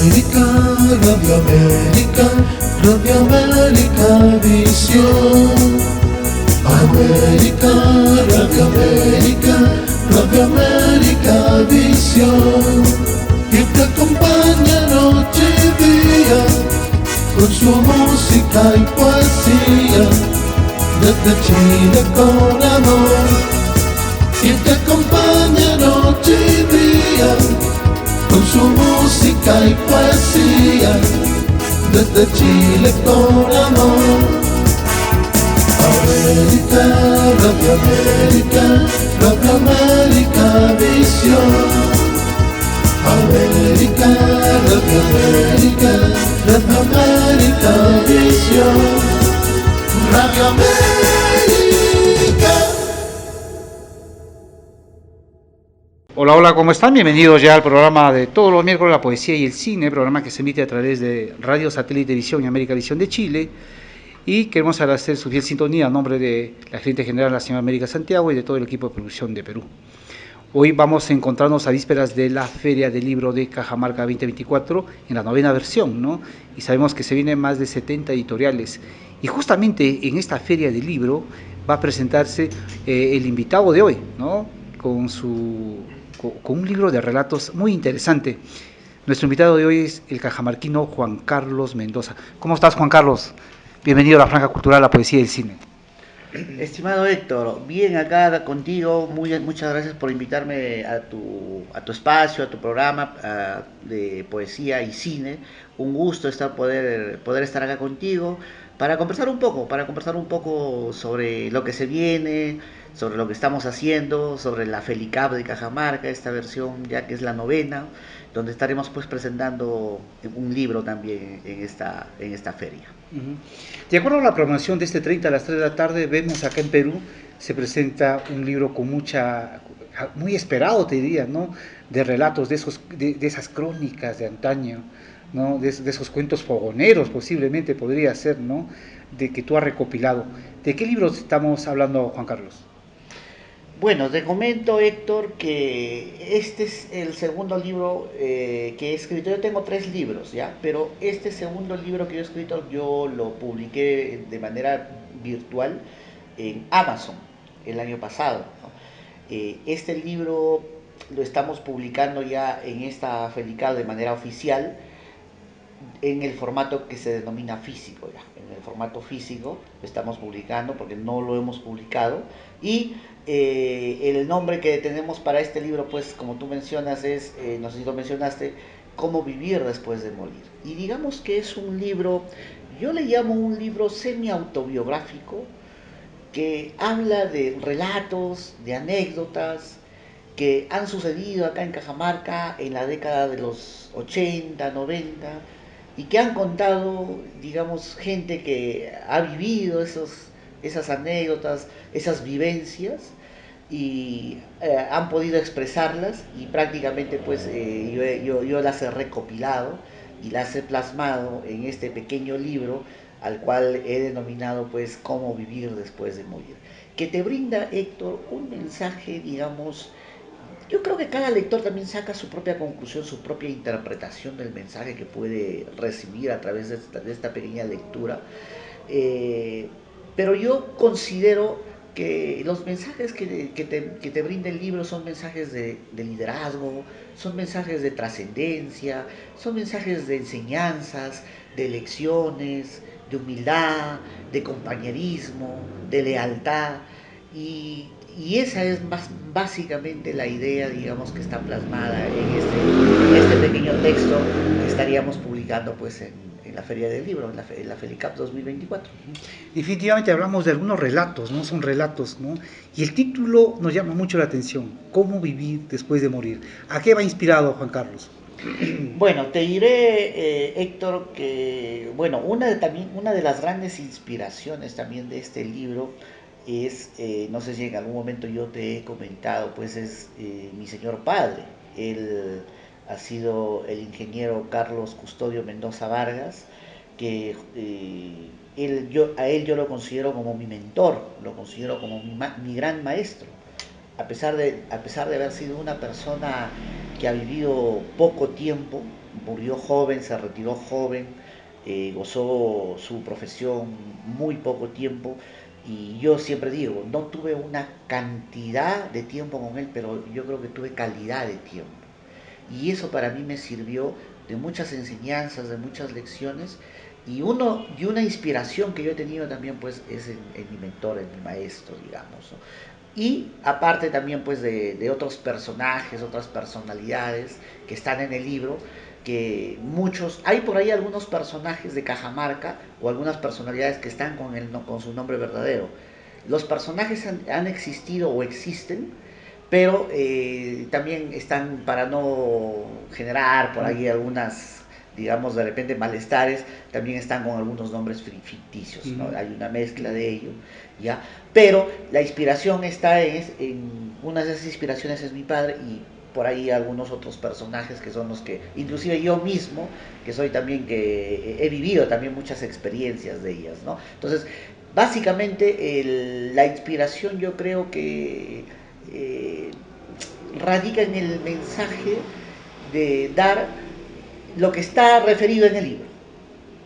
América, Radio América, Radio América Visión. América, Radio América, Radio América Visión. Y te acompaña noche y día con su música y poesía, desde Chile con amor. Y te acompaña noche y día con su música y poesía, desde Chile con amor. América, Radio América, Radio América Visión. América, Radio América, Radio América Visión. Radio América. Hola, hola, ¿cómo están? Bienvenidos ya al programa de todos los miércoles, la poesía y el cine, programa que se emite a través de Radio Satélite Visión y América Visión de Chile. Y queremos agradecer su fiel sintonía a nombre de la gerente general, la señora América Santiago, y de todo el equipo de producción de Perú. Hoy vamos a encontrarnos a vísperas de la Feria del Libro de Cajamarca 2024, en la 9ª versión, ¿no? Y sabemos que se vienen más de 70 editoriales. Y justamente en esta Feria del Libro va a presentarse el invitado de hoy, ¿no? Con un libro de relatos muy interesante. Nuestro invitado de hoy es el cajamarquino Juan Carlos Mendoza. ¿Cómo estás, Juan Carlos? Bienvenido a la Franja Cultural, la poesía y el cine. Estimado Héctor, bien acá contigo, muchas gracias por invitarme a tu espacio, a tu programa de poesía y cine. Un gusto poder estar acá contigo para conversar un poco sobre lo que se viene, sobre lo que estamos haciendo, sobre la FELICAP de Cajamarca, esta versión ya que es la 9ª, donde estaremos pues presentando un libro también en esta feria. De acuerdo a la programación de este 30 a las 3 de la tarde, vemos acá en Perú, se presenta un libro con muy esperado, te diría, ¿no? De relatos, de esas crónicas de antaño, ¿no? De esos cuentos fogoneros, posiblemente podría ser, ¿no? De que tú has recopilado. ¿De qué libros estamos hablando, Juan Carlos? Bueno, te comento, Héctor, que este es el segundo libro que he escrito. Yo tengo 3 libros, ¿ya? Pero este segundo libro que yo he escrito, yo lo publiqué de manera virtual en Amazon el año pasado, ¿no? Este libro lo estamos publicando ya en esta FELICAP de manera oficial, en el formato que se denomina físico, ya. En el formato físico lo estamos publicando porque no lo hemos publicado. Y el nombre que tenemos para este libro, pues como tú mencionas, es, no sé si lo mencionaste, Cómo vivir después de morir. Y digamos que es un libro, yo le llamo un libro semi-autobiográfico, que habla de relatos, de anécdotas que han sucedido acá en Cajamarca en la década de los 80, 90, y que han contado, digamos, gente que ha vivido esas anécdotas, esas vivencias, y han podido expresarlas, y prácticamente pues yo las he recopilado y las he plasmado en este pequeño libro al cual he denominado pues Cómo vivir después de morir, que te brinda, Héctor, un mensaje, digamos. Yo creo que cada lector también saca su propia conclusión, su propia interpretación del mensaje que puede recibir a través de esta pequeña lectura. Pero yo considero que los mensajes que te brinda el libro son mensajes de liderazgo, son mensajes de trascendencia, son mensajes de enseñanzas, de lecciones, de humildad, de compañerismo, de lealtad. Y esa es básicamente la idea, digamos, que está plasmada en este pequeño texto que estaríamos publicando pues en la Feria del Libro, en la FELICAP 2024. Definitivamente hablamos de algunos relatos, ¿no? Son relatos, ¿no? Y el título nos llama mucho la atención, ¿Cómo vivir después de morir? ¿A qué va inspirado, Juan Carlos? Bueno, te diré, Héctor, que bueno, una de las grandes inspiraciones también de este libro es, no sé si en algún momento yo te he comentado, pues es mi señor padre. Él ha sido el ingeniero Carlos Custodio Mendoza Vargas, que a él yo lo considero como mi mentor, lo considero como mi gran maestro, a pesar de haber sido una persona que ha vivido poco tiempo, murió joven, se retiró joven, gozó su profesión muy poco tiempo. Y yo siempre digo, no tuve una cantidad de tiempo con él, pero yo creo que tuve calidad de tiempo. Y eso para mí me sirvió de muchas enseñanzas, de muchas lecciones. Y una inspiración que yo he tenido también pues es en mi mentor, en mi maestro, digamos, ¿no? Y aparte también pues de otros personajes, otras personalidades que están en el libro, que muchos, hay por ahí algunos personajes de Cajamarca o algunas personalidades que están con su nombre verdadero. Los personajes han existido o existen, pero también están para no generar por ahí algunas, digamos, de repente malestares, también están con algunos nombres ficticios, ¿no? Hay una mezcla de ello, ¿ya? Pero la inspiración está en una de esas inspiraciones es mi padre y por ahí algunos otros personajes que son los que, inclusive yo mismo, que soy también, que he vivido también muchas experiencias de ellas, ¿no? Entonces, básicamente la inspiración yo creo que eh, radica en el mensaje de dar lo que está referido en el libro,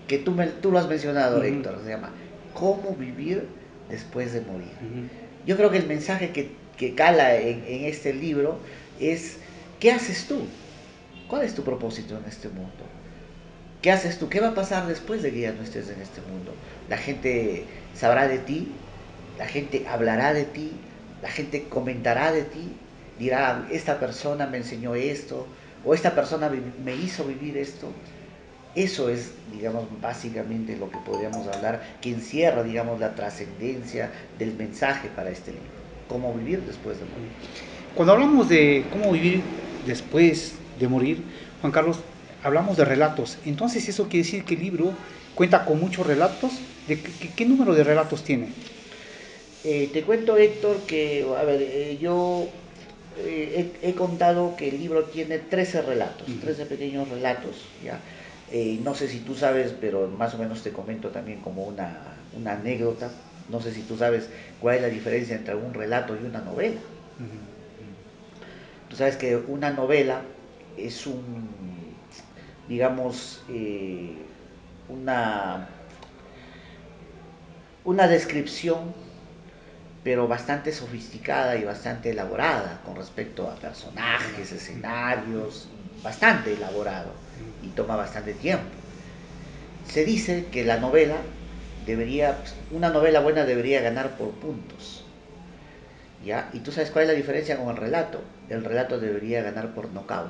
que tú lo has mencionado, Héctor, se llama ¿Cómo vivir después de morir? Yo creo que el mensaje que cala en este libro es ¿qué haces tú? ¿Cuál es tu propósito en este mundo? ¿Qué haces tú? ¿Qué va a pasar después de que ya no estés en este mundo? La gente sabrá de ti, la gente hablará de ti, la gente comentará de ti, dirá, esta persona me enseñó esto, o esta persona me hizo vivir esto. Eso es, digamos, básicamente lo que podríamos hablar, que encierra, digamos, la trascendencia del mensaje para este libro. Cómo vivir después de morir. Cuando hablamos de cómo vivir después de morir, Juan Carlos, hablamos de relatos. Entonces, ¿eso quiere decir que el libro cuenta con muchos relatos? ¿Qué número de relatos tiene? Te cuento, Héctor, que, a ver, yo he contado que el libro tiene 13 relatos, 13 pequeños relatos, ¿ya? No sé si tú sabes, pero más o menos te comento también como una anécdota. No sé si tú sabes cuál es la diferencia entre un relato y una novela. Tú sabes que una novela es digamos, una descripción, pero bastante sofisticada y bastante elaborada con respecto a personajes, escenarios, bastante elaborado y toma bastante tiempo. Se dice que una novela buena debería ganar por puntos, ¿ya? Y tú sabes cuál es la diferencia con el relato. El relato debería ganar por nocaut,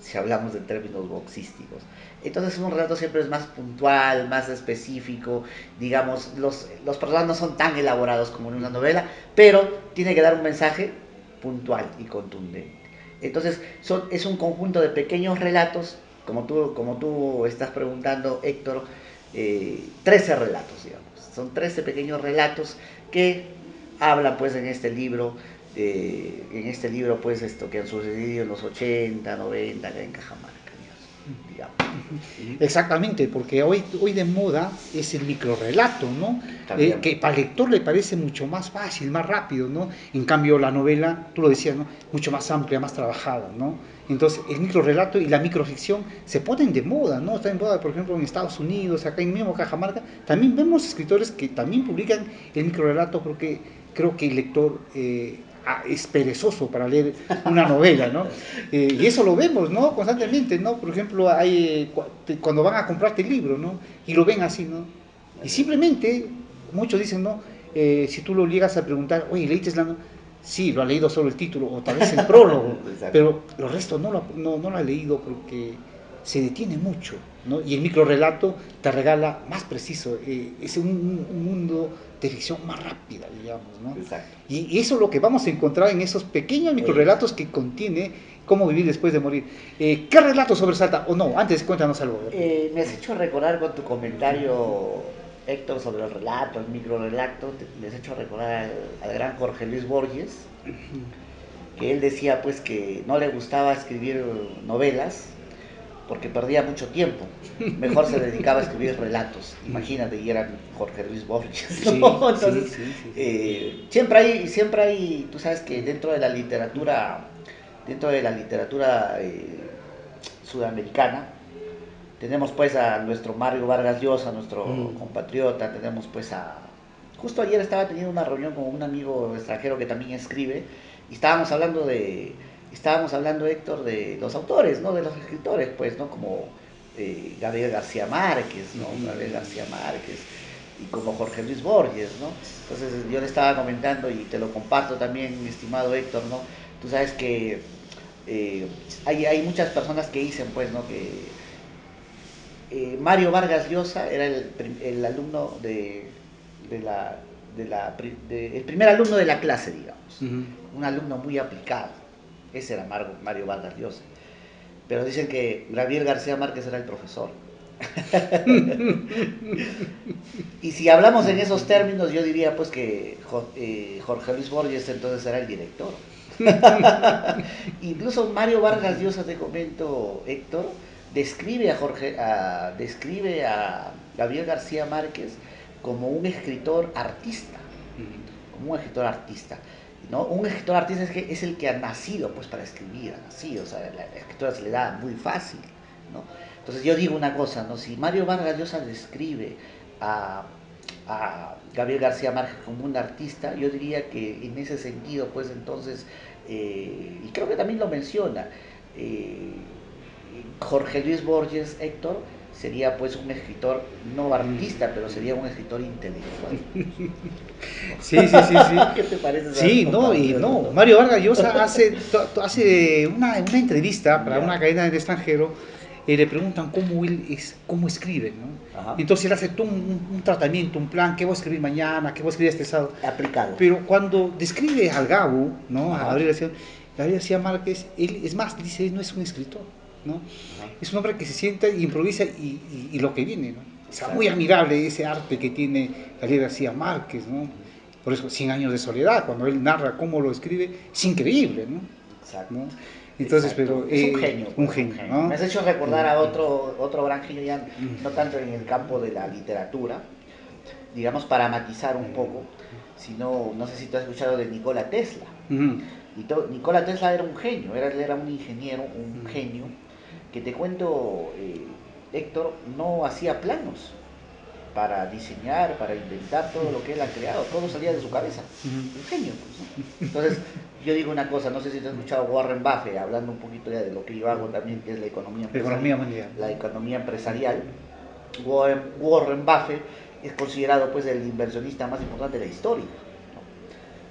si hablamos de términos boxísticos. Entonces un relato siempre es más puntual, más específico, digamos, los personajes no son tan elaborados como en una novela, pero tiene que dar un mensaje puntual y contundente. Entonces es un conjunto de pequeños relatos, como tú estás preguntando, Héctor, 13 relatos, digamos. Son 13 pequeños relatos que hablan pues en este libro pues esto que han sucedido en los 80, 90 acá en Cajamarca, digamos. Exactamente, porque hoy de moda es el microrrelato, ¿no? Que para el lector le parece mucho más fácil, más rápido, ¿no? En cambio la novela, tú lo decías, ¿no? Mucho más amplia, más trabajada, ¿no? Entonces el microrrelato y la microficción se ponen de moda, ¿no? Está en moda, por ejemplo, en Estados Unidos, acá en mismo Cajamarca, también vemos escritores que también publican el microrrelato, porque creo que el lector es perezoso para leer una novela, ¿no? Y eso lo vemos, ¿no? Constantemente, ¿no? Por ejemplo, cuando van a comprarte el libro, ¿no? Y lo ven así, ¿no? Y simplemente, muchos dicen, ¿no? Si tú lo llegas a preguntar, oye, ¿leíste la novela? Sí, lo ha leído solo el título, o tal vez el prólogo, pero lo resto no lo ha leído porque se detiene mucho, ¿no? Y el microrrelato te regala más preciso, es un mundo de ficción más rápida, digamos, ¿no? Exacto. Y eso es lo que vamos a encontrar en esos pequeños microrrelatos que contiene Cómo vivir después de morir. ¿Qué relato sobresalta? O no, antes cuéntanos algo. Me has hecho recordar con tu comentario, Héctor, sobre el relato, el microrrelato, me has hecho recordar al gran Jorge Luis Borges, que él decía pues que no le gustaba escribir novelas porque perdía mucho tiempo, mejor se dedicaba a escribir relatos. Imagínate, y era Jorge Luis Borges, ¿no? Sí, entonces sí. siempre hay, tú sabes que dentro de la literatura dentro de la literatura sudamericana. Tenemos pues a nuestro Mario Vargas Llosa, nuestro compatriota, tenemos pues a... Justo ayer estaba teniendo una reunión con un amigo extranjero que también escribe, y estábamos hablando, Héctor, de los autores, ¿no? De los escritores, pues, ¿no? Como Gabriel García Márquez, ¿no? Gabriel García Márquez, y como Jorge Luis Borges, ¿no? Entonces yo le estaba comentando, y te lo comparto también, mi estimado Héctor, ¿no? Tú sabes que hay muchas personas que dicen, pues, ¿no? Que Mario Vargas Llosa era el alumno el primer alumno de la clase, digamos. Un alumno muy aplicado. Ese era Mario Vargas Llosa. Pero dicen que Gabriel García Márquez era el profesor. Y si hablamos en esos términos, yo diría pues que Jorge Luis Borges entonces era el director. Incluso Mario Vargas Llosa, te comento, Héctor, describe a Gabriel García Márquez como un escritor artista, ¿no? Un escritor artista es el que ha nacido pues para escribir, o sea, la escritura se le da muy fácil, ¿no? Entonces yo digo una cosa, ¿no? Si Mario Vargas Llosa describe a Gabriel García Márquez como un artista, yo diría que en ese sentido, pues entonces, y creo que también lo menciona, Jorge Luis Borges, Héctor, sería pues un escritor no artista, pero sería un escritor intelectual. Sí. ¿Qué te parece? Sí, no, Mario Vargas Llosa hace una entrevista para una cadena del extranjero, y le preguntan cómo escribe, ¿no? Ajá. Entonces él hace todo un tratamiento, un plan, qué voy a escribir mañana, qué voy a escribir este sábado. Aplicado. Pero cuando describe al Gabo, ¿no? A Gabriel García Márquez, él, es más, dice, él no es un escritor, ¿no? Ajá. Es un hombre que se sienta, improvisa y lo que viene, ¿no? O sea, muy admirable ese arte que tiene Gabriel García Márquez, ¿no? Por eso, 100 años de soledad, cuando él narra cómo lo escribe, es increíble, ¿no? Exacto. ¿No? Entonces, pero es un genio. Un genio, ¿no? Me has hecho recordar a otro gran genio, ya no tanto en el campo de la literatura, digamos para matizar un poco, sino, no sé si tú has escuchado de Nikola Tesla. Nikola Tesla era un genio, era un ingeniero, un genio, que te cuento, Héctor, no hacía planos para diseñar, para inventar todo lo que él ha creado, todo salía de su cabeza, un genio, pues, ¿no? Entonces, yo digo una cosa, no sé si te has escuchado Warren Buffett, hablando un poquito ya de lo que yo hago también, que es la economía mundial. La economía empresarial. Warren Buffett es considerado pues el inversionista más importante de la historia, ¿no?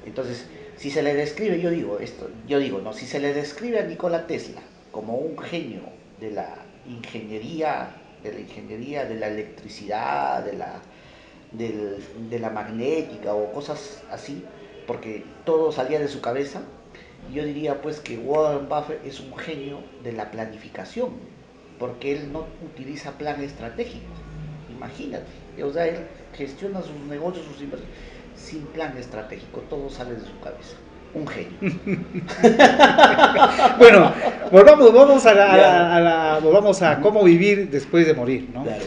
Entonces, si se le describe, si se le describe a Nikola Tesla como un genio de la ingeniería, de la electricidad, de la magnética o cosas así, porque todo salía de su cabeza, yo diría pues que Warren Buffett es un genio de la planificación, porque él no utiliza plan estratégico. Imagínate, o sea, él gestiona sus negocios, sus inversiones sin plan estratégico, todo sale de su cabeza. Un genio. Bueno, volvamos a cómo vivir después de morir, ¿no? Claro.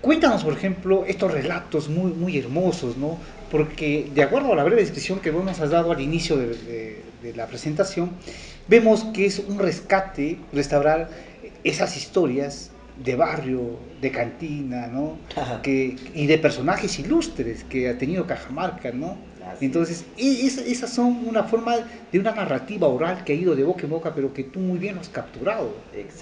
Cuéntanos, por ejemplo, estos relatos muy, muy hermosos, ¿no? Porque de acuerdo a la breve descripción que vos nos has dado al inicio de la presentación, vemos que es un rescate, restaurar esas historias de barrio, de cantina, ¿no? Y de personajes ilustres que ha tenido Cajamarca, ¿no? Entonces, esas son una forma de una narrativa oral que ha ido de boca en boca, pero que tú muy bien lo has capturado.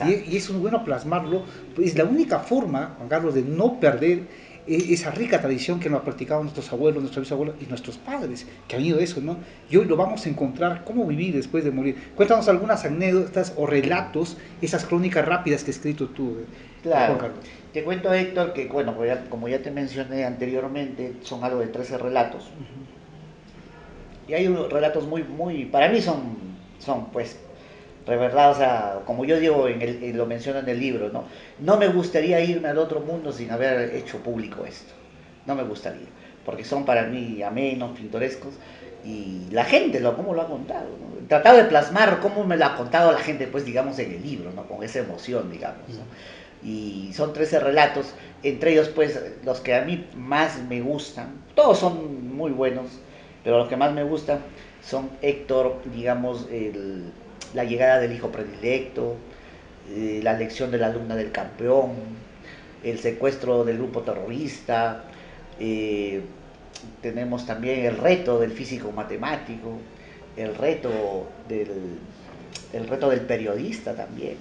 Y es muy bueno plasmarlo. Es la única forma, Juan Carlos, de no perder esa rica tradición que nos han practicado nuestros abuelos, nuestros bisabuelos y nuestros padres, que han ido de eso, ¿no? Y hoy lo vamos a encontrar, cómo vivir después de morir. Cuéntanos algunas anécdotas o relatos, esas crónicas rápidas que has escrito tú, claro. Juan Carlos. Te cuento, Héctor, que bueno, como ya te mencioné anteriormente, son algo de 13 relatos. Y hay unos relatos muy, para mí son pues, de verdad, o sea, como yo digo, lo menciono en el libro, ¿no? No me gustaría irme al otro mundo sin haber hecho público esto. No me gustaría, porque son para mí amenos, pintorescos, y la gente, cómo lo ha contado, ¿no? He tratado de plasmar cómo me lo ha contado la gente, pues, digamos, en el libro, ¿no? Con esa emoción, digamos, ¿no? Y son 13 relatos, entre ellos, pues, los que a mí más me gustan, todos son muy buenos, pero los que más me gustan son, Héctor, digamos, la llegada del hijo predilecto, la elección de la alumna del campeón, el secuestro del grupo terrorista, eh, tenemos también el reto del físico matemático, el reto del, el reto del periodista también.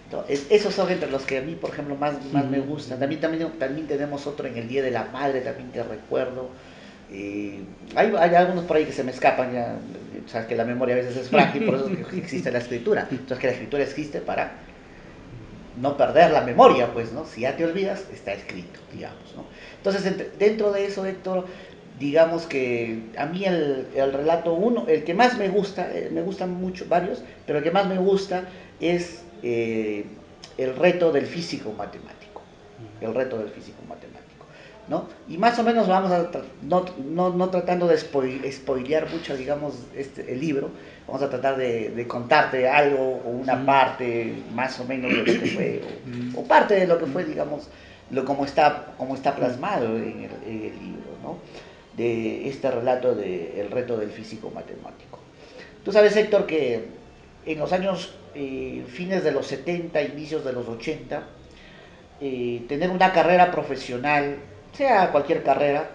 Entonces, esos son entre los que a mí, por ejemplo, más me gustan. También tenemos otro en el Día de la Madre, también que recuerdo. Hay algunos por ahí que se me escapan, ya, sabes que la memoria a veces es frágil, por eso es que existe la escritura. Entonces que la escritura existe para no perder la memoria, pues, ¿no? Si ya te olvidas, está escrito, digamos, ¿no? Entonces, dentro de eso, Héctor, digamos que a mí el relato uno, el que más me gustan mucho varios, pero el que más me gusta es el reto del físico matemático, el reto del físico matemático, ¿no? Y más o menos vamos a, no tratando de spoilear mucho, digamos, el libro, vamos a tratar de contarte algo o una parte más o menos de lo que fue, o parte de lo que fue, digamos, como está plasmado en el libro, ¿no? De este relato de El reto del físico matemático. Tú sabes, Héctor, que en los años fines de los 70, inicios de los 80, tener una carrera profesional, sea cualquier carrera,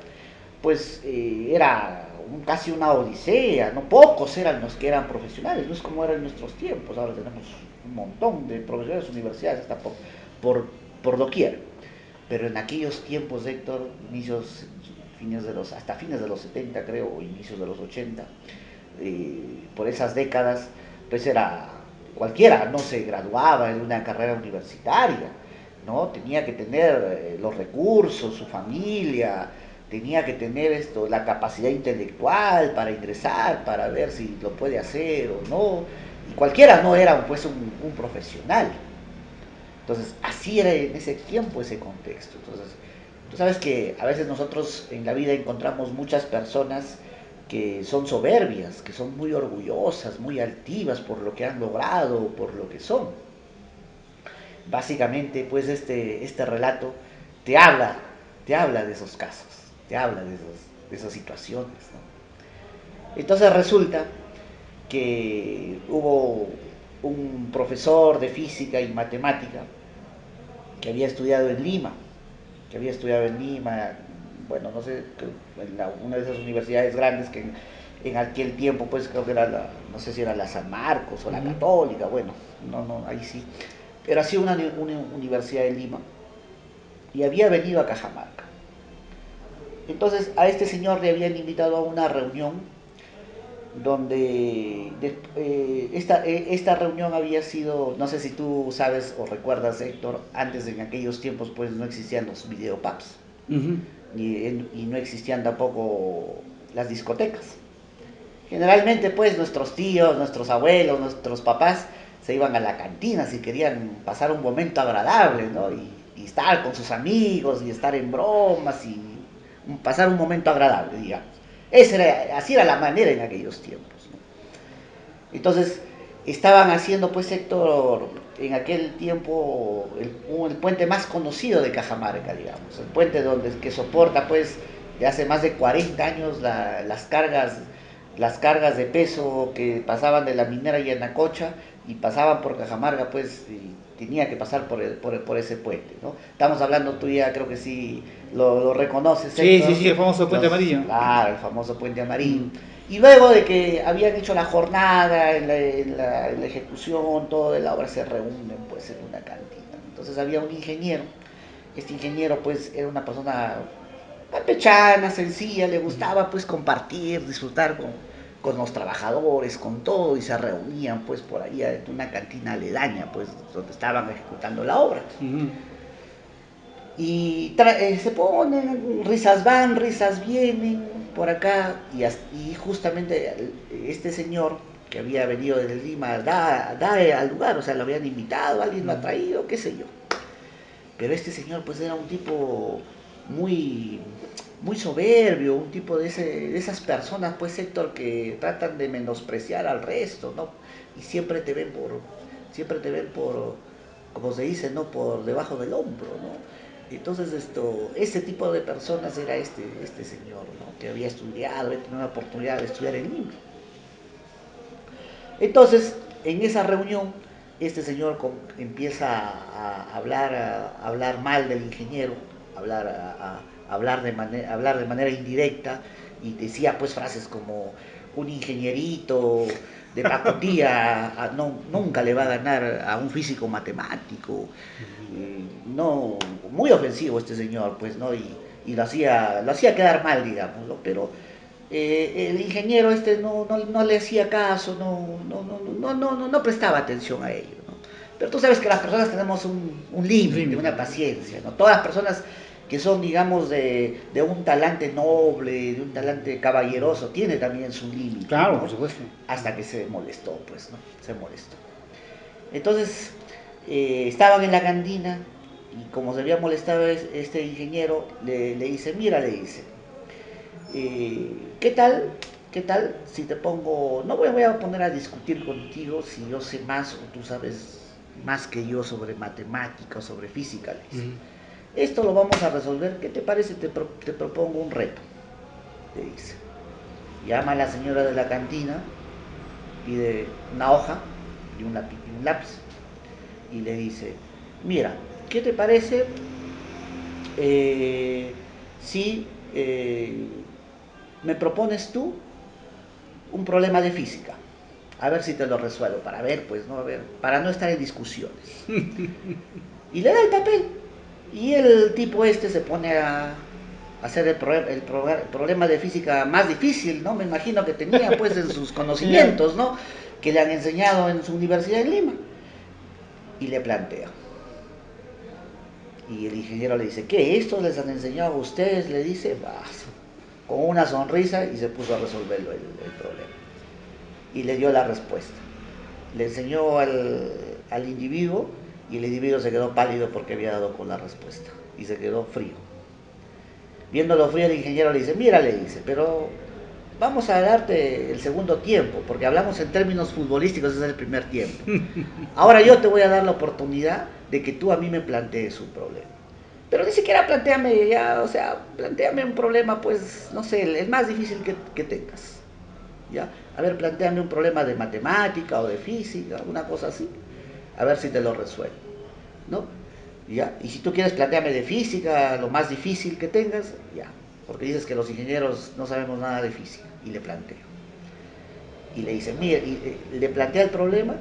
pues era casi una odisea, no pocos eran los que eran profesionales, no es como era en nuestros tiempos, ahora tenemos un montón de profesionales, universidades, hasta por doquier. Pero en aquellos tiempos, Héctor, hasta fines de los 70 creo, o inicios de los 80, por esas décadas, pues era cualquiera, no se graduaba en una carrera universitaria, ¿no? Tenía que tener los recursos, su familia, tenía que tener la capacidad intelectual para ingresar, para ver si lo puede hacer o no, y cualquiera no era pues un profesional. Entonces, así era en ese tiempo ese contexto. Entonces, tú sabes que a veces nosotros en la vida encontramos muchas personas que son soberbias, que son muy orgullosas, muy altivas por lo que han logrado, por lo que son. Básicamente, pues este relato te habla, te habla de esos casos, te habla de esas situaciones, ¿no? Entonces resulta que hubo un profesor de física y matemática que había estudiado en Lima, bueno, no sé, en una de esas universidades grandes que en aquel tiempo, pues creo que era no sé si era la San Marcos o la Católica, bueno, no, ahí sí, pero así una universidad de Lima, y había venido a Cajamarca. Entonces a este señor le habían invitado a una reunión donde esta reunión había sido, no sé si tú sabes o recuerdas, Héctor, antes en aquellos tiempos pues no existían los videopubs, y no existían tampoco las discotecas. Generalmente pues nuestros tíos, nuestros abuelos, nuestros papás se iban a la cantina si querían pasar un momento agradable, ¿no? Y estar con sus amigos y estar en bromas y pasar un momento agradable, digamos. Así era la manera en aquellos tiempos, ¿no? Entonces, estaban haciendo, pues, Héctor, en aquel tiempo, el puente más conocido de Cajamarca, digamos. El puente que soporta, pues, de hace más de 40 años las cargas de peso que pasaban de la minera Yanacocha y pasaban por Cajamarca, pues, y tenía que pasar por ese puente, ¿no? Estamos hablando, tú ya creo que sí lo reconoces, Héctor. Sí, el famoso puente amarillo. Claro, el famoso puente amarillo. Y luego de que habían hecho la jornada, en la ejecución, todo de la obra, se reúnen pues en una cantina. Entonces había un ingeniero, este ingeniero pues era una persona campechana, sencilla, le gustaba pues compartir, disfrutar con los trabajadores, con todo, y se reunían pues por ahí en una cantina aledaña, pues donde estaban ejecutando la obra. Y se ponen, risas van, risas vienen por acá, y justamente este señor que había venido desde Lima da al lugar, o sea, lo habían invitado, alguien lo ha traído, qué sé yo. Pero este señor pues era un tipo muy, muy soberbio, un tipo de esas personas, pues, Héctor, que tratan de menospreciar al resto, ¿no? Y siempre te ven como se dice, ¿no? Por debajo del hombro, ¿no? Entonces ese tipo de personas era este señor, ¿no? Que había estudiado, había tenido la oportunidad de estudiar en Lima. Entonces, En esa reunión, este señor empieza a hablar mal del ingeniero, hablar de manera indirecta, y decía pues frases como un ingenierito de pacotilla nunca le va a ganar a un físico matemático. No, muy ofensivo este señor, pues, ¿no? Y lo hacía quedar mal, digamos, ¿no? Pero el ingeniero este no le hacía caso, no prestaba atención a ello, ¿no? Pero tú sabes que las personas tenemos un límite, una paciencia, ¿no? Todas las personas que son, digamos, de un talante noble, de un talante caballeroso, tiene también su límite. Claro, ¿no? por supuesto. Hasta que se molestó, pues, ¿no? Se molestó. Entonces, estaban en la cantina y como se había molestado este ingeniero, le dice, mira, le dice, ¿qué tal? ¿Qué tal si te pongo, no voy a poner a discutir contigo si yo sé más o tú sabes más que yo sobre matemática o sobre física? Le dice. Esto lo vamos a resolver, ¿qué te parece? Te propongo un reto, le dice. Llama a la señora de la cantina, pide una hoja y un lápiz y le dice, mira, ¿qué te parece si me propones tú un problema de física? A ver si te lo resuelvo, para ver, pues, ¿no? A ver, para no estar en discusiones. Y le da el papel. Y el tipo este se pone a hacer el problema de física más difícil, ¿no? Me imagino que tenía, pues, en sus conocimientos, ¿no? Que le han enseñado en su universidad en Lima. Y le plantea. Y el ingeniero le dice, ¿qué? ¿Esto les han enseñado a ustedes? Le dice, con una sonrisa, y se puso a resolverlo el problema. Y le dio la respuesta. Le enseñó al individuo y el individuo se quedó pálido porque había dado con la respuesta y se quedó frío. Viéndolo frío, el ingeniero le dice, mira, le dice, pero vamos a darte el segundo tiempo, porque hablamos en términos futbolísticos, ese es el primer tiempo. Ahora yo te voy a dar la oportunidad de que tú a mí me plantees un problema. Pero ni siquiera plantéame ya, o sea, plantéame un problema, pues, no sé, el más difícil que tengas. ¿Ya? A ver, plantéame un problema de matemática o de física, una cosa así. A ver si te lo resuelvo, ¿no? ¿Ya? Y si tú quieres plantearme de física, lo más difícil que tengas, ya. Porque dices que los ingenieros no sabemos nada de física. Y le planteo. Y le dice, mira, le plantea el problema.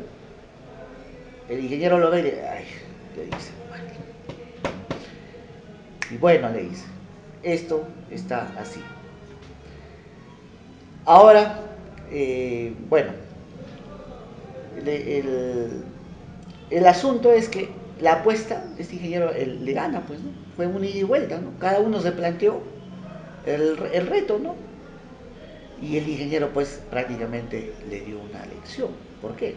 El ingeniero lo ve y le dice, y bueno, le dice, esto está así. Ahora, bueno, el asunto es que la apuesta, este ingeniero le gana, pues, ¿no? Fue un ida y vuelta, ¿no? Cada uno se planteó el reto, ¿no? Y el ingeniero, pues, prácticamente le dio una lección. ¿Por qué?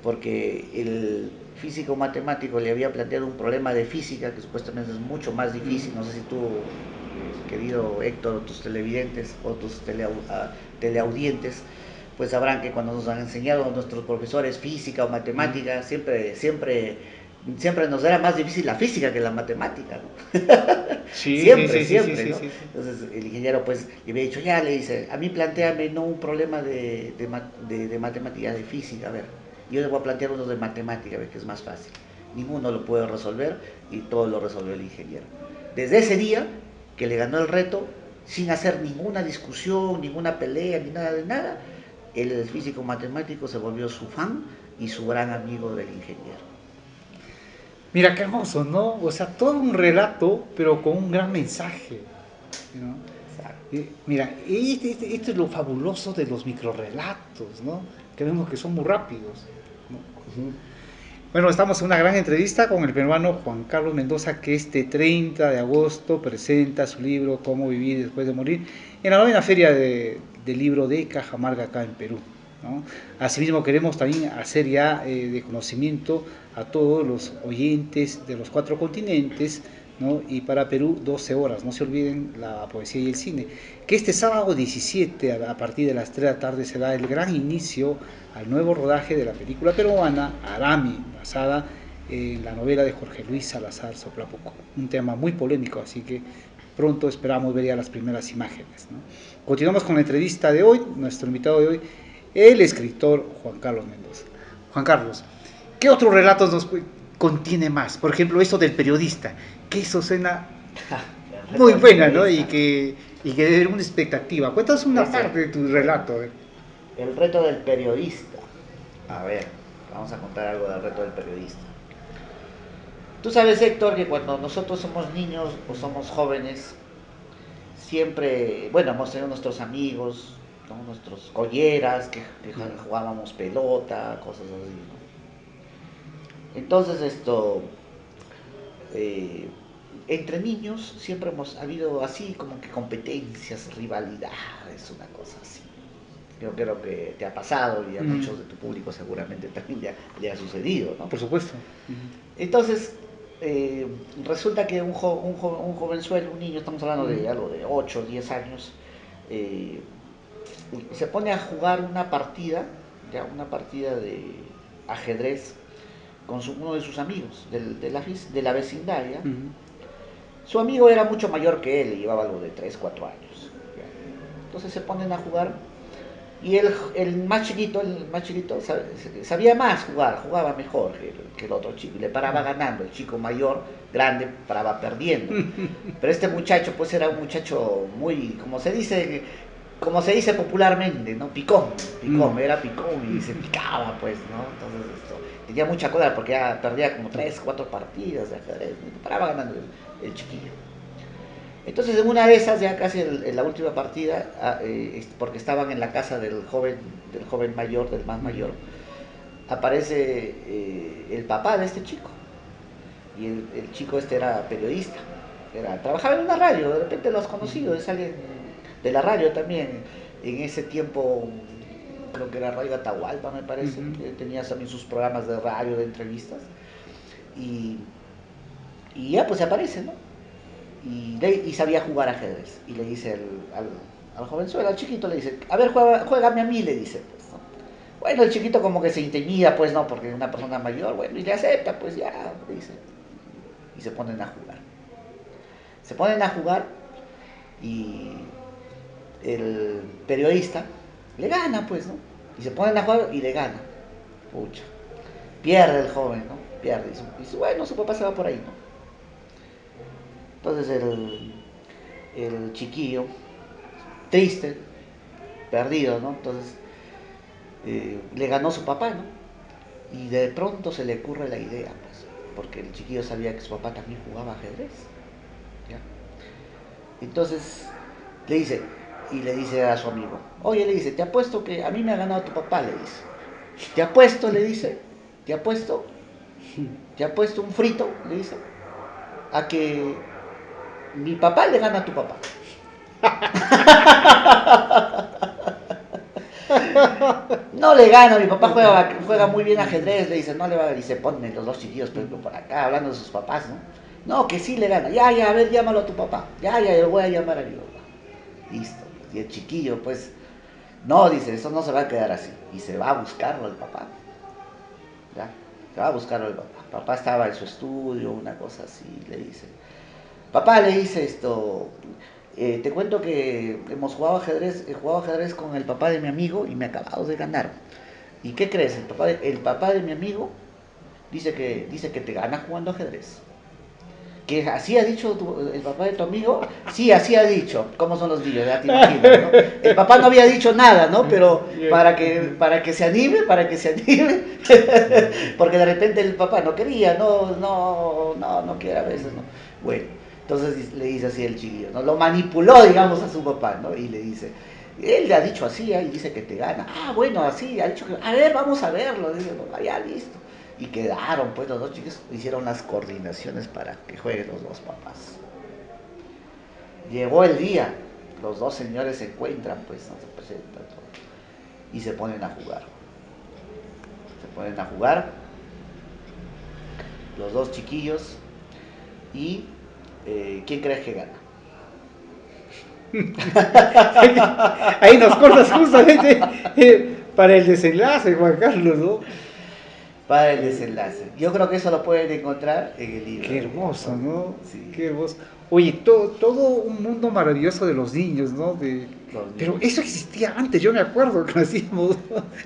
Porque el físico matemático le había planteado un problema de física que supuestamente es mucho más difícil. No sé si tú, querido Héctor, o tus televidentes o tus teleaudientes, pues sabrán que cuando nos han enseñado nuestros profesores física o matemática, siempre nos era más difícil la física que la matemática, ¿no? Sí, siempre, sí, ¿no? Sí. Entonces el ingeniero pues le había dicho, ya, le dice, a mí planteame no un problema de matemática, de física, a ver, yo le voy a plantear uno de matemática, a ver, que es más fácil. Ninguno lo puede resolver y todo lo resolvió el ingeniero. Desde ese día que le ganó el reto, sin hacer ninguna discusión, ninguna pelea, ni nada de nada, el físico matemático se volvió su fan y su gran amigo del ingeniero. Mira qué hermoso, ¿no? O sea, todo un relato, pero con un gran mensaje, ¿no? Mira, esto es lo fabuloso de los microrelatos, ¿no? Que vemos que son muy rápidos, ¿no? Bueno, estamos en una gran entrevista con el peruano Juan Carlos Mendoza, que este 30 de agosto presenta su libro Cómo vivir después de morir en la 9ª feria del libro de Cajamarca acá en Perú, ¿no? Asimismo queremos también hacer ya de conocimiento a todos los oyentes de los 4 continentes, ¿no? Y para Perú 12 horas, no se olviden la poesía y el cine, que este sábado 17 a partir de las 3 de la tarde se da el gran inicio al nuevo rodaje de la película peruana Arami, basada en la novela de Jorge Luis Salazar Soplapoco, un tema muy polémico, así que pronto esperamos ver ya las primeras imágenes, ¿no? Continuamos con la entrevista de hoy. Nuestro invitado de hoy el escritor Juan Carlos Mendoza. Juan Carlos, ¿qué otros relatos contiene más? Por ejemplo, eso del periodista, que eso suena muy buena, ¿no? Y que debe haber una expectativa. Cuéntanos una parte de tu relato. El reto del periodista. A ver, vamos a contar algo del reto del periodista. Tú sabes, Héctor, que cuando nosotros somos niños o somos jóvenes, siempre, bueno, hemos tenido nuestros amigos, ¿no? Nuestros colleras, que jugábamos pelota, cosas así, ¿no? Entonces entre niños siempre hemos habido así como que competencias, rivalidades, una cosa así. Yo creo que te ha pasado y a muchos de tu público seguramente también le ha sucedido, ¿no? Por supuesto. Entonces, resulta que un jovenzuelo, un niño, estamos hablando de algo de 8 o 10 años, se pone a jugar una partida de ajedrez con uno de sus amigos de la vecindad, ¿ya? Su amigo era mucho mayor que él, llevaba algo de 3, 4 años. ¿Ya? Entonces se ponen a jugar y el más chiquito sabía más jugar, jugaba mejor que el otro chico, y le paraba ganando. El chico mayor, grande, paraba perdiendo. Pero este muchacho pues era un muchacho muy, como se dice popularmente, ¿no? Picón, era picón y se picaba, pues, ¿no? Entonces tenía mucha cola porque ya perdía como 3, 4 partidas de ajedrez, paraba ganando el chiquillo. Entonces en una de esas, ya casi en la última partida, porque estaban en la casa del joven mayor, del más mayor, aparece el papá de este chico. Y el chico era periodista, trabajaba en una radio, de repente lo has conocido, es alguien de la radio también. En ese tiempo creo que era Radio Atahualpa, me parece, que tenía también sus programas de radio, de entrevistas. Y ya pues se aparece, ¿no? Y sabía jugar ajedrez. Y le dice al jovenzuelo, al chiquito, le dice, a ver, juégame a mí, le dice, pues, ¿no? Bueno, el chiquito como que se intimida, pues, ¿no? Porque es una persona mayor, bueno, y le acepta, pues ya, le dice. Y se ponen a jugar. Y el periodista le gana, pues, ¿no? Y se ponen a jugar y le gana. Pucha. Pierde el joven, ¿no? Pierde. Y dice, bueno, su papá se va por ahí, ¿no? Entonces el chiquillo, triste, perdido, ¿no? Entonces le ganó su papá, ¿no? Y de pronto se le ocurre la idea, pues, porque el chiquillo sabía que su papá también jugaba ajedrez, ¿ya? Entonces le dice a su amigo, oye, le dice, te apuesto que a mí me ha ganado tu papá, le dice. Te apuesto, le dice, te apuesto un frito, le dice, a que mi papá le gana a tu papá. No le gana, mi papá juega muy bien ajedrez, le dice, no le va a ganar. Y se ponen los dos chiquillos por acá hablando de sus papás, ¿no? No, que sí le gana. Ya, a ver, llámalo a tu papá. Ya, yo voy a llamar a mi papá. Listo. Y el chiquillo, pues, no, dice, eso no se va a quedar así. Y se va a buscarlo el papá. ¿Ya? Se va a buscarlo el papá. Papá estaba en su estudio, una cosa así, le dice. Papá, le dice te cuento que hemos jugado ajedrez con el papá de mi amigo y me acabamos de ganar. ¿Y qué crees? El papá de mi amigo dice que te gana jugando ajedrez. ¿Que así ha dicho el papá de tu amigo? Sí, así ha dicho. ¿Cómo son los niños? Ya te imaginas, ¿no? El papá no había dicho nada, ¿no? Pero para que se anime, porque de repente el papá no quería, no quiere a veces, ¿no? Bueno, entonces le dice así el chiquillo, ¿no? Lo manipuló, digamos, a su papá, ¿no? Y le dice, él le ha dicho así, y dice que te gana. Ah, bueno, así, ha dicho que, a ver, vamos a verlo. Dice, no, ya, listo. Y quedaron, pues, los dos chicos hicieron las coordinaciones para que jueguen los dos papás. Llegó el día, los dos señores se encuentran, pues, no se presentan todo, y se ponen a jugar. Los dos chiquillos, y ¿quién crees que gana? Ahí nos cortas justamente para el desenlace, Juan Carlos, ¿no? Para el desenlace. Yo creo que eso lo pueden encontrar en el libro. Qué hermoso, ¿no? Sí. Qué hermoso. Oye, todo un mundo maravilloso de los niños, ¿no? Pero eso existía antes, yo me acuerdo que lo hacíamos.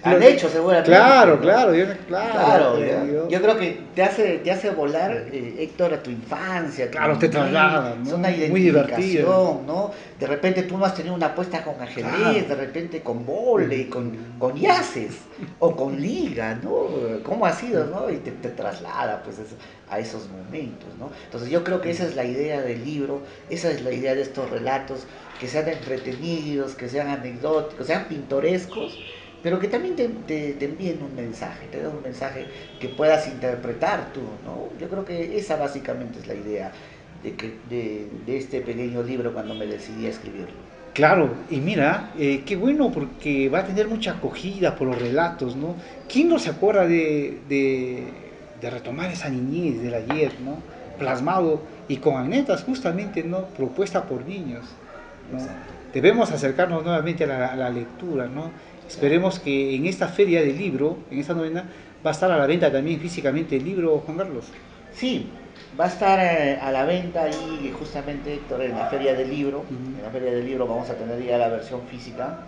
Han hecho seguramente. Claro, ¿no? claro, Claro, yo creo que te hace volar, Héctor, a tu infancia, a tu Claro, te niñez. traslada, ¿no? Es una Muy divertido. identificación, ¿no? De repente tú no has tenido una apuesta con ajedrez, Claro. de repente con vóley, con yaces, o con liga, ¿no? ¿Cómo ha sido, no? Y te traslada, pues, a esos momentos, ¿no? Entonces yo creo que esa es la idea del libro, esa es la idea de estos relatos, que sean entretenidos, que sean anecdóticos, sean pintorescos, pero que también te envíen un mensaje, te den un mensaje que puedas interpretar tú, ¿no? Yo creo que esa básicamente es la idea de este pequeño libro cuando me decidí a escribirlo. Claro, y mira, qué bueno porque va a tener mucha acogida por los relatos, ¿no? ¿Quién no se acuerda de retomar esa niñez del ayer, ¿no? Plasmado y con anécdotas justamente, ¿no? Propuesta por niños, ¿no? Exacto. Debemos acercarnos nuevamente a la lectura, ¿no? Esperemos que en esta feria del libro, en esta novena, va a estar a la venta también físicamente el libro, Juan Carlos. Sí, va a estar a la venta ahí justamente, Héctor, en la Feria del Libro. Ujú. En la Feria del Libro vamos a tener ya la versión física,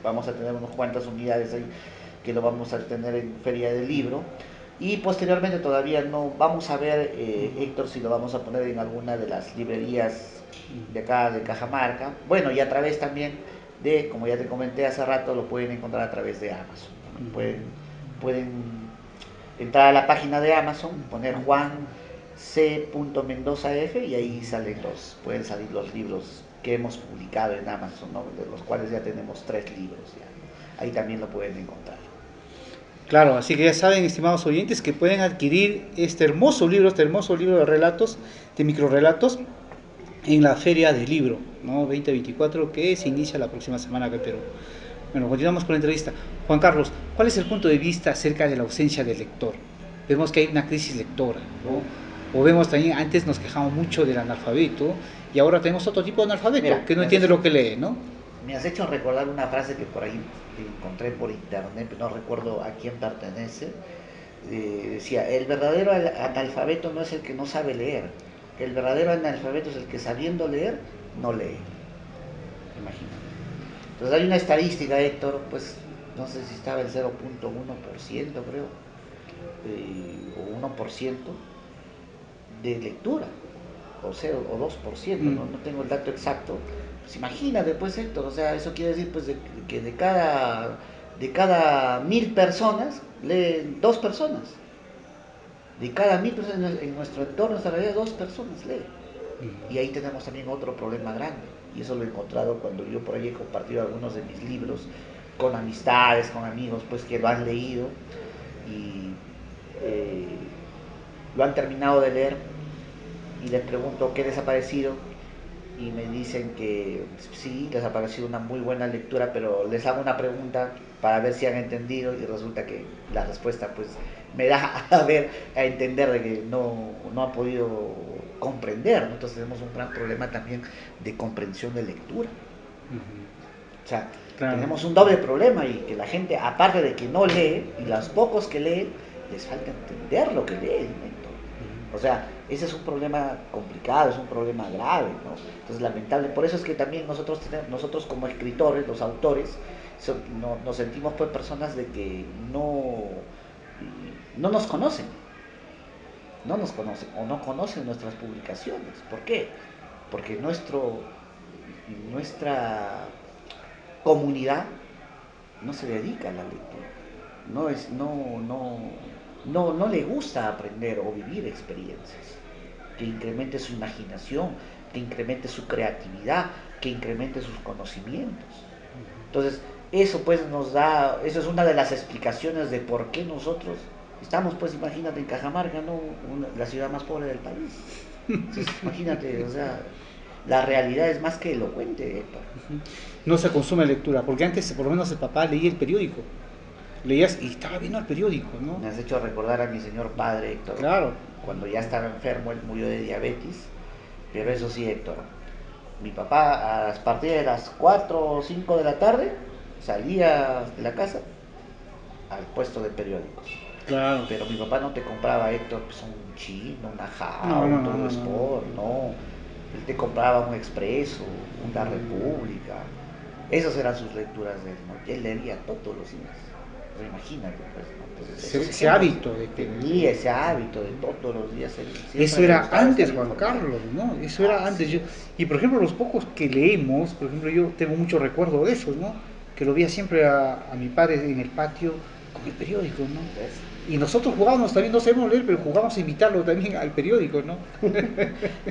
vamos a tener unas cuantas unidades ahí que lo vamos a tener en Feria del Libro. Y posteriormente todavía no, vamos a ver, Héctor, si lo vamos a poner en alguna de las librerías de acá, de Cajamarca. Bueno, y a través también de, como ya te comenté hace rato, lo pueden encontrar a través de Amazon, ¿no? Pueden entrar a la página de Amazon, poner Juan C. Mendoza F y ahí pueden salir los libros que hemos publicado en Amazon, ¿no? De los cuales ya tenemos 3 libros ya, ¿no? Ahí también lo pueden encontrar. Claro, así que ya saben, estimados oyentes, que pueden adquirir este hermoso libro de relatos, de microrelatos, en la Feria del Libro, ¿no? 2024, que se inicia la próxima semana acá en Perú. Bueno, continuamos con la entrevista. Juan Carlos, ¿cuál es el punto de vista acerca de la ausencia del lector? Vemos que hay una crisis lectora, ¿no? O vemos también, antes nos quejamos mucho del analfabeto, y ahora tenemos otro tipo de analfabeto, Mira, que no entiende lo que lee, ¿no? Me has hecho recordar una frase que por ahí encontré por internet, pero no recuerdo a quién pertenece. Decía, el verdadero analfabeto no es el que no sabe leer, el verdadero analfabeto es el que sabiendo leer, no lee. Imagínate. Entonces hay una estadística, Héctor, pues no sé si estaba el 0.1%, creo, o 1% de lectura, o 0 o 2%, no tengo el dato exacto. Pues imagínate, pues, Héctor, o sea, eso quiere decir pues que de cada 1000 personas leen 2 personas. De cada 1000 personas en nuestro entorno, en nuestra realidad, 2 personas leen. Y ahí tenemos también otro problema grande. Y eso lo he encontrado cuando yo por ahí he compartido algunos de mis libros con amistades, con amigos, pues que lo han leído y lo han terminado de leer y les pregunto qué les ha parecido y me dicen que sí, les ha parecido una muy buena lectura, pero les hago una pregunta para ver si han entendido y resulta que la respuesta pues me da a entender de que no ha podido comprender, ¿no? Entonces tenemos un gran problema también de comprensión de lectura. O sea, claro, tenemos un doble problema y que la gente, aparte de que no lee, y los pocos que leen, les falta entender lo que leen, ¿no? O sea, ese es un problema complicado, es un problema grave, ¿no? Entonces, lamentable, por eso es que también nosotros como escritores, los autores, nos sentimos pues personas de que no nos conocen, o no conocen nuestras publicaciones. ¿Por qué? Porque nuestra comunidad no se dedica a la lectura, no le gusta aprender o vivir experiencias que incremente su imaginación, que incremente su creatividad, que incremente sus conocimientos. Entonces, eso es una de las explicaciones de por qué nosotros estamos, pues imagínate, en Cajamarca, ¿no? La ciudad más pobre del país. Entonces, imagínate, o sea, la realidad es más que elocuente, Héctor. No se consume lectura, porque antes por lo menos el papá leía el periódico. Leías y estaba viendo el periódico, ¿no? Me has hecho recordar a mi señor padre, Héctor. Claro. Cuando ya estaba enfermo, él murió de diabetes. Pero eso sí, Héctor, mi papá a partir de las 4 o 5 de la tarde salía de la casa al puesto de periódicos. Claro. Pero mi papá no te compraba, Héctor, pues un chino, una java, un todo sport, no. Él te compraba un Expreso, una República. Esas eran sus lecturas de él, ¿no? Y él leía todos los días. Pero imagínate, pues, ¿no? Entonces, Ese hábito de que... tenía ese hábito de todos los días. Él siempre Eso le era gustaba antes, estar Juan informado. Carlos, ¿no? Eso era antes. Y por ejemplo, los pocos que leemos, por ejemplo, yo tengo mucho recuerdo de esos, ¿no? Que lo veía siempre a mi padre en el patio con el periódico, ¿no? ¿Ves? Y nosotros jugábamos también, no sabemos leer, pero jugábamos a imitarlo también al periódico, ¿no?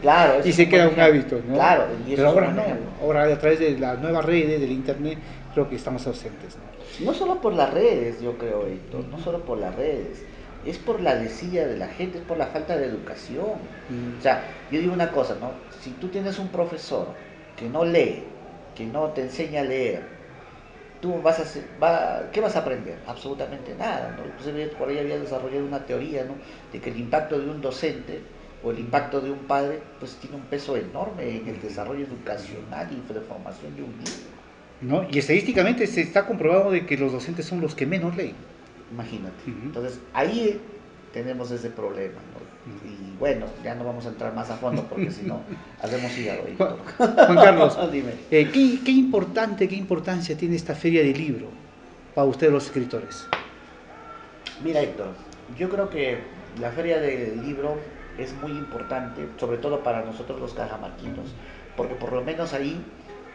Claro, eso Y es se un queda buen un ejemplo. hábito, ¿no? Claro, y eso Pero es un ahora buen no, ejemplo. ahora a través de las nuevas redes, del internet, creo que estamos ausentes, ¿no? No solo por las redes, yo creo, Héctor, no solo por las redes, es por la desidia de la gente, es por la falta de educación. O sea, yo digo una cosa, ¿no? Si tú tienes un profesor que no lee, que no te enseña a leer, tú vas a hacer, ¿qué vas a aprender? Absolutamente nada, ¿no? Inclusive por ahí había desarrollado una teoría, ¿no? De que el impacto de un docente o el impacto de un padre, pues tiene un peso enorme en el desarrollo educacional y de formación de un niño. ¿No? Y estadísticamente se está comprobado de que los docentes son los que menos leen. Imagínate. Ujú. Entonces, ahí tenemos ese problema, ¿no? Y bueno, ya no vamos a entrar más a fondo porque si no, hacemos hígado, Juan, Héctor. Juan Carlos, Dime. qué importante, qué importancia tiene esta feria del libro para ustedes los escritores? Mira, Héctor, yo creo que la feria del libro es muy importante, sobre todo para nosotros los cajamarquinos, porque por lo menos ahí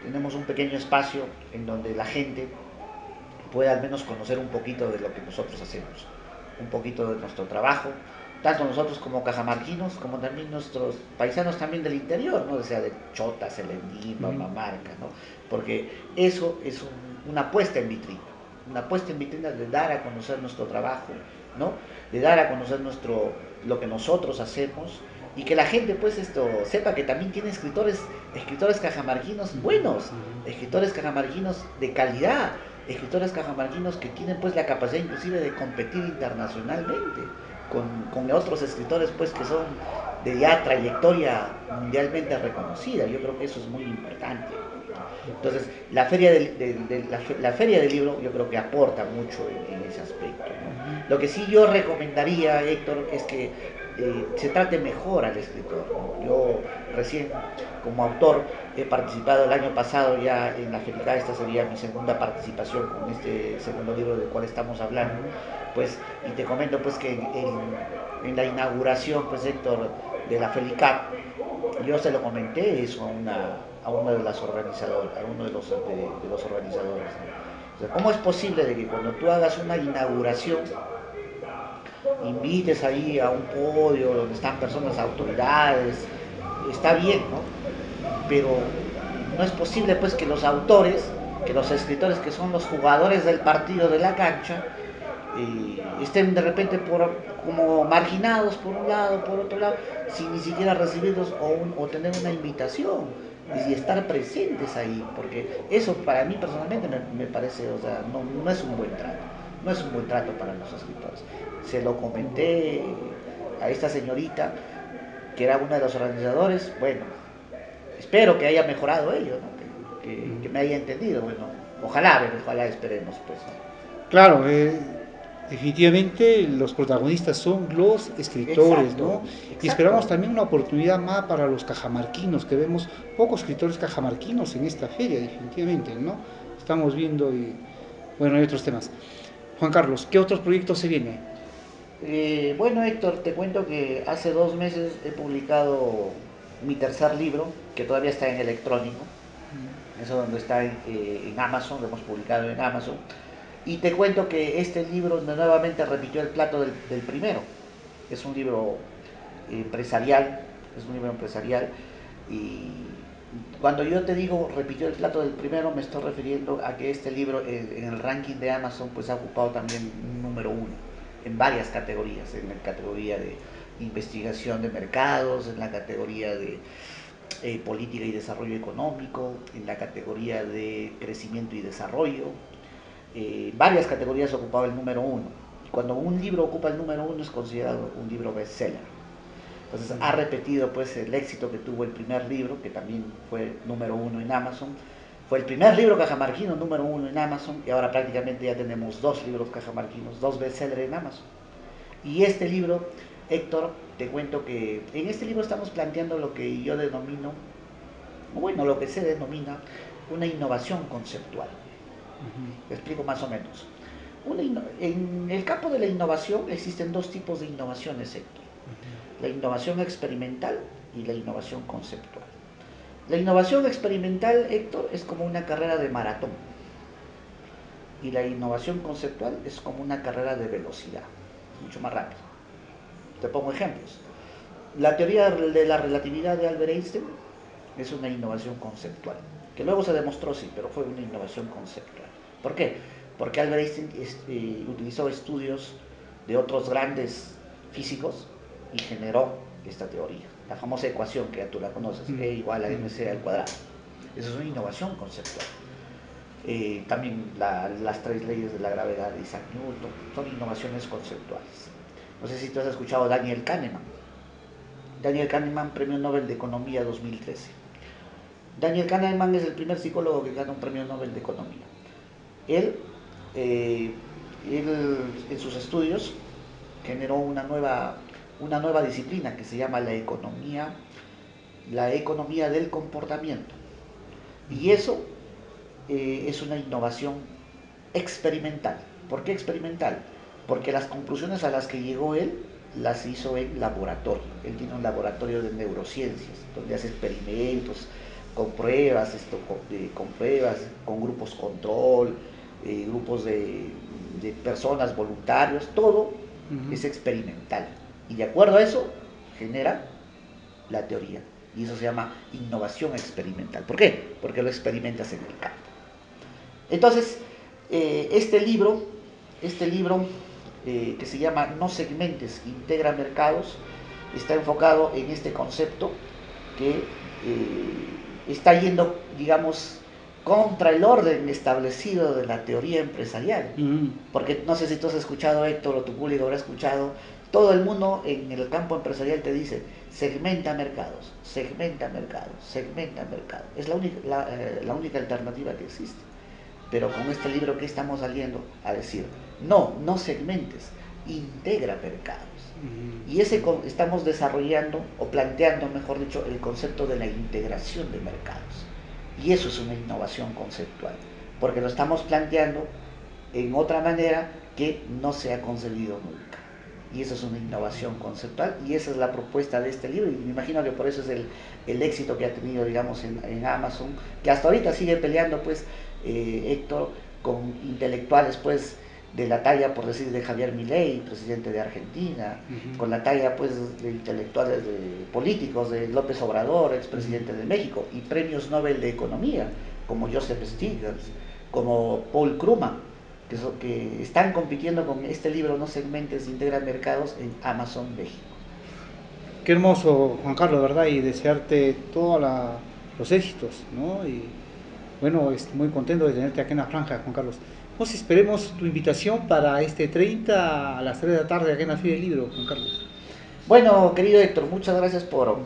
tenemos un pequeño espacio en donde la gente puede al menos conocer un poquito de lo que nosotros hacemos, un poquito de nuestro trabajo, tanto nosotros como cajamarquinos, como también nuestros paisanos también del interior, ¿no? O sea, de Chota, Selendín, Mamamarca, ¿no? Porque eso es una apuesta en vitrina, una apuesta en vitrina de dar a conocer nuestro trabajo, ¿no? De dar a conocer lo que nosotros hacemos y que la gente pues sepa que también tiene escritores cajamarquinos buenos, escritores cajamarquinos de calidad, escritores cajamarquinos que tienen pues la capacidad inclusive de competir internacionalmente con otros escritores pues que son de ya trayectoria mundialmente reconocida. Yo creo que eso es muy importante. Entonces, la feria del libro yo creo que aporta mucho en ese aspecto, ¿no? Lo que sí yo recomendaría, Héctor, es que se trate mejor al escritor, ¿no? Yo recién como autor he participado el año pasado ya en la FELICAD, esta sería mi segunda participación con este segundo libro del cual estamos hablando, pues, y te comento pues que en la inauguración, pues, Héctor, de la FELICAD, yo se lo comenté eso a uno de los organizadores, a uno de los organizadores, ¿no? O sea, ¿cómo es posible de que cuando tú hagas una inauguración invites ahí a un podio donde están personas, autoridades? Está bien, ¿no? Pero no es posible pues que los autores, que los escritores que son los jugadores del partido de la cancha, estén de repente como marginados por un lado, por otro lado, sin ni siquiera recibirlos o tener una invitación y estar presentes ahí, porque eso para mí personalmente me parece, o sea, no es un buen trato, no es un buen trato para los escritores. Se lo comenté a esta señorita, que era una de los organizadores, bueno, espero que haya mejorado ello, ¿no? Que me haya entendido, bueno, ojalá esperemos, pues, ¿no? Claro, definitivamente los protagonistas son los escritores, Exacto, ¿no? Y exacto. esperamos también una oportunidad más para los cajamarquinos, que vemos pocos escritores cajamarquinos en esta feria, definitivamente, ¿no? Estamos viendo y, bueno, hay otros temas. Juan Carlos, ¿qué otros proyectos se vienen? Bueno, Héctor, te cuento que hace 2 meses he publicado mi tercer libro, que todavía está en electrónico. Eso donde está en Amazon, lo hemos publicado en Amazon. Y te cuento que este libro nuevamente repitió el plato del primero. Es un libro empresarial, es un libro empresarial. Y cuando yo te digo repitió el plato del primero, me estoy refiriendo a que este libro en el ranking de Amazon pues ha ocupado también un número uno en varias categorías, en la categoría de investigación de mercados, en la categoría de política y desarrollo económico, en la categoría de crecimiento y desarrollo. Varias categorías ocupaba el número uno. Cuando un libro ocupa el número uno es considerado un libro bestseller. Entonces ha repetido pues el éxito que tuvo el primer libro, que también fue número uno en Amazon. Fue el primer libro cajamarquino número uno en Amazon y ahora prácticamente ya tenemos 2 libros cajamarquinos, 2 bestsellers en Amazon. Y este libro, Héctor, te cuento que en este libro estamos planteando lo que yo denomino o bueno, lo que se denomina una innovación conceptual. Ujú. Explico más o menos. En el campo de la innovación existen dos tipos de innovaciones, Héctor. La innovación experimental y la innovación conceptual. La innovación experimental, Héctor, es como una carrera de maratón. Y la innovación conceptual es como una carrera de velocidad, mucho más rápido. Te pongo ejemplos. La teoría de la relatividad de Albert Einstein es una innovación conceptual, que luego se demostró sí, pero fue una innovación conceptual. ¿Por qué? Porque Albert Einstein utilizó estudios de otros grandes físicos y generó esta teoría, la famosa ecuación que ya tú la conoces, E igual a mc al cuadrado. Esa es una innovación conceptual. También las tres leyes de la gravedad de Isaac Newton son innovaciones conceptuales. No sé si tú has escuchado a Daniel Kahneman. Daniel Kahneman, Premio Nobel de Economía 2013. Daniel Kahneman es el primer psicólogo que gana un Premio Nobel de Economía. Él, en sus estudios generó una nueva disciplina que se llama la economía del comportamiento. Y eso es una innovación experimental. ¿Por qué experimental? Porque las conclusiones a las que llegó él las hizo en laboratorio. Él tiene un laboratorio de neurociencias donde hace experimentos con pruebas, con grupos control, grupos de personas voluntarios, todo es experimental. Y de acuerdo a eso genera la teoría. Y eso se llama innovación experimental. ¿Por qué? Porque lo experimentas en el campo. Entonces, este libro que se llama No segmentes, integra mercados, está enfocado en este concepto que está yendo, digamos, contra el orden establecido de la teoría empresarial. Porque no sé si tú has escuchado, Héctor, o tu público habrá escuchado, todo el mundo en el campo empresarial te dice, segmenta mercados, segmenta mercados, segmenta mercados. Es la única alternativa que existe. Pero con este libro que estamos saliendo a decir, no segmentes, integra mercados. Y estamos desarrollando, o planteando, mejor dicho, el concepto de la integración de mercados. Y eso es una innovación conceptual, porque lo estamos planteando en otra manera que no se ha concebido nunca. Y eso es una innovación conceptual, y esa es la propuesta de este libro, y me imagino que por eso es el éxito que ha tenido, digamos, en Amazon, que hasta ahorita sigue peleando, pues, Héctor, con intelectuales, pues, de la talla, por decir, de Javier Milei, presidente de Argentina, con la talla, pues, de intelectuales políticos, de López Obrador, expresidente de México, y premios Nobel de Economía, como Joseph Stiglitz, como Paul Krugman, que están compitiendo con este libro, No segmentes, integra mercados, en Amazon México. Qué hermoso, Juan Carlos, ¿verdad? Y desearte todos los éxitos, ¿no? Y bueno, estoy muy contento de tenerte aquí en la franja, Juan Carlos. Pues esperemos tu invitación para este 30 a las 3 de la tarde aquí en la Feria del Libro, Juan Carlos. Bueno, querido Héctor, muchas gracias por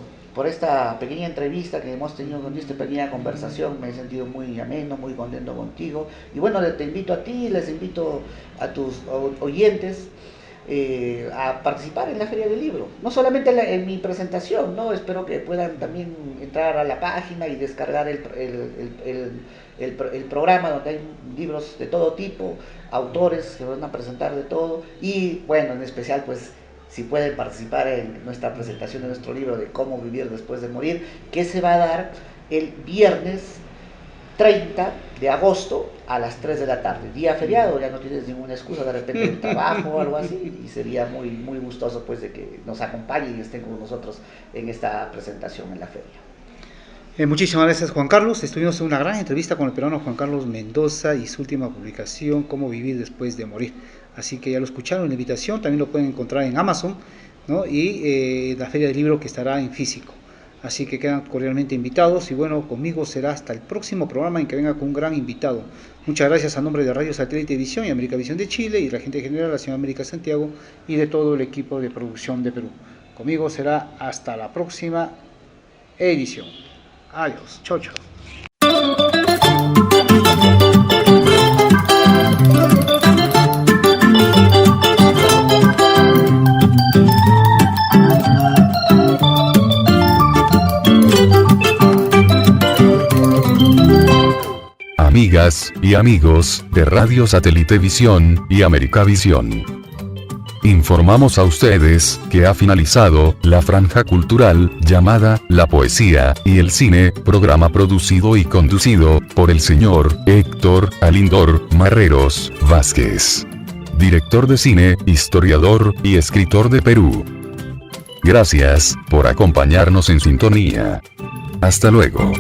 esta pequeña entrevista que hemos tenido con esta pequeña conversación. Me he sentido muy ameno, muy contento contigo. Y bueno, te invito a ti, les invito a tus oyentes a participar en la Feria del Libro. No solamente en mi presentación, ¿no? Espero que puedan también entrar a la página y descargar el programa, donde hay libros de todo tipo, autores que van a presentar de todo. Y bueno, en especial, pues, si pueden participar en nuestra presentación de nuestro libro de Cómo vivir después de morir, que se va a dar el viernes 30 de agosto a las 3 de la tarde. Día feriado, ya no tienes ninguna excusa, de repente un trabajo o algo así, y sería muy, muy gustoso, pues, de que nos acompañen y estén con nosotros en esta presentación en la feria. Muchísimas gracias, Juan Carlos. Estuvimos en una gran entrevista con el peruano Juan Carlos Mendoza y su última publicación, Cómo vivir después de morir. Así que ya lo escucharon, la invitación también lo pueden encontrar en Amazon, ¿no? Y la Feria del Libro, que estará en físico. Así que quedan cordialmente invitados, y bueno, conmigo será hasta el próximo programa en que venga con un gran invitado. Muchas gracias a nombre de Radio Satélite Visión y América Visión de Chile y la gente general de la Ciudad América Santiago y de todo el equipo de producción de Perú. Conmigo será hasta la próxima edición. Adiós, chau, chau. amigas y amigos de Radio Satélite Visión y Americavisión. Informamos a ustedes que ha finalizado la franja cultural llamada La Poesía y el Cine, programa producido y conducido por el señor Héctor Alindor Marreros Vázquez, director de cine, historiador y escritor de Perú. Gracias por acompañarnos en sintonía. Hasta luego.